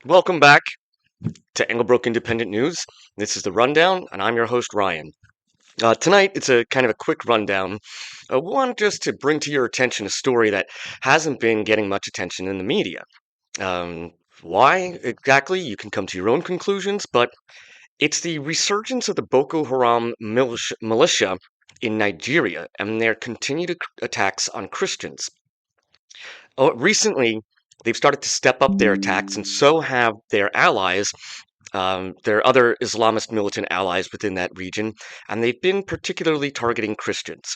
Welcome back to Englebrook Independent News. This is the Rundown, and I'm your host, Ryan. Tonight, it's a kind of a quick rundown. One just to bring to your attention a story that hasn't been getting much attention in the media. Um, why exactly? You can come to your own conclusions, but it's the resurgence of the Boko Haram militia in Nigeria and their continued attacks on Christians. Recently, they've started to step up their attacks, and so have their allies, their other Islamist militant allies within that region, and they've been particularly targeting Christians.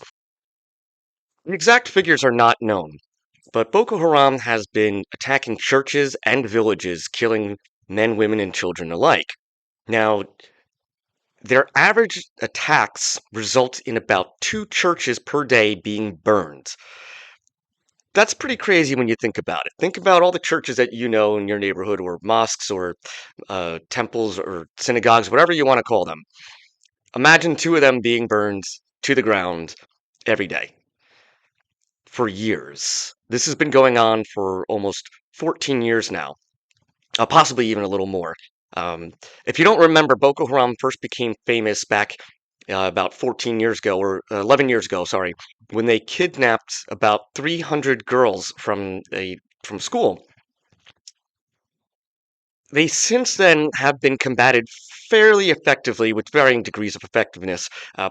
The exact figures are not known, but Boko Haram has been attacking churches and villages, killing men, women, and children alike. Now, their average attacks result in about 2 churches per day being burned. That's pretty crazy when you think about it. Think about all the churches that you know in your neighborhood, or mosques, or temples, or synagogues, whatever you want to call them. Imagine 2 of them being burned to the ground every day for years. This has been going on for almost 14 years now, possibly even a little more. Um, if you don't remember, Boko Haram first became famous back about 14 years ago, or 11 years ago, sorry, when they kidnapped about 300 girls from school. They since then have been combated fairly effectively, with varying degrees of effectiveness,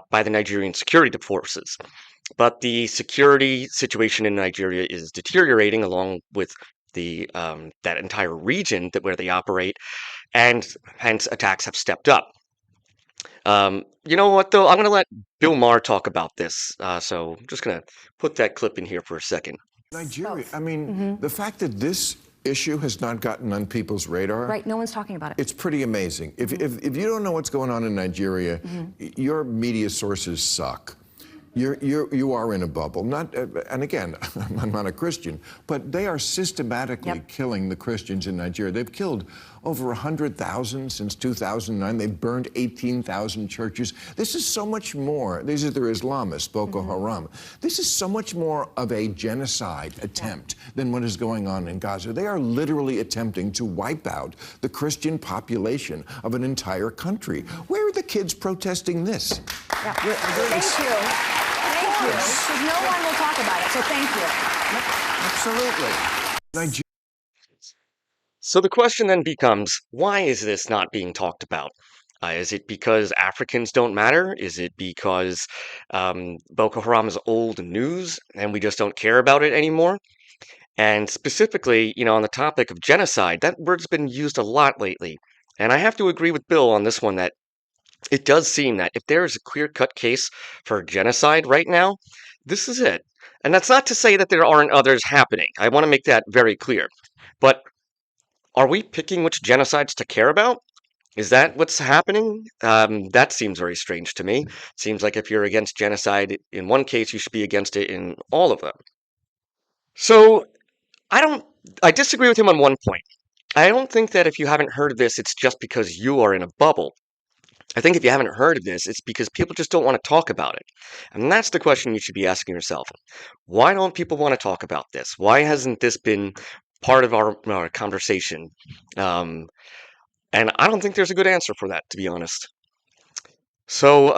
by the Nigerian security forces. But the security situation in Nigeria is deteriorating, along with that entire region where they operate, and hence attacks have stepped up. You know what, though? I'm going to let Bill Maher talk about this. So I'm just going to put that clip in here for a second. Nigeria, I mean, the fact that this issue has not gotten on people's radar. Right, no one's talking about it. It's pretty amazing. If you don't know what's going on in Nigeria, your media sources suck. You are in a bubble. And again, I'm not a Christian, but they are systematically killing the Christians in Nigeria. They've killed over 100,000 since 2009. They've burned 18,000 churches. This is so much more. These are their Islamists, Boko Haram. This is so much more of a genocide attempt than what is going on in Gaza. They are literally attempting to wipe out the Christian population of an entire country. Where are the kids protesting this? Yeah. Thank you. Thank you. Because no one will talk about it, so thank you. Absolutely. So the question then becomes, why is this not being talked about? Is it because Africans don't matter? Is it because Boko Haram is old news and we just don't care about it anymore? And specifically, on the topic of genocide, that word's been used a lot lately. And I have to agree with Bill on this one, that it does seem that if there is a clear-cut case for genocide right now, this is it. And that's not to say that there aren't others happening. I want to make that very clear. But are we picking which genocides to care about? Is that what's happening? That seems very strange to me. Seems like if you're against genocide in one case, you should be against it in all of them. So I don't. I disagree with him on one point. I don't think that if you haven't heard of this, it's just because you are in a bubble. I think if you haven't heard of this, it's because people just don't want to talk about it. And that's the question you should be asking yourself. Why don't people want to talk about this? Why hasn't this been part of our conversation? Um, and I don't think there's a good answer for that, to be honest. So,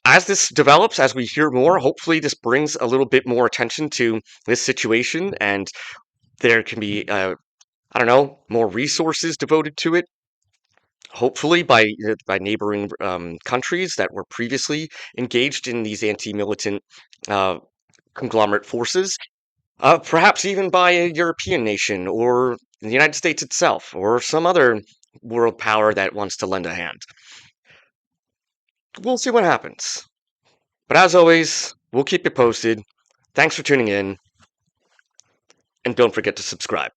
as this develops, as we hear more, hopefully this brings a little bit more attention to this situation, and there can be, I don't know, more resources devoted to it. Hopefully, by neighboring countries that were previously engaged in these anti-militant uh, conglomerate forces, perhaps even by a European nation, or the United States itself, or some other world power that wants to lend a hand. We'll see what happens. But as always, we'll keep you posted. Thanks for tuning in, and don't forget to subscribe.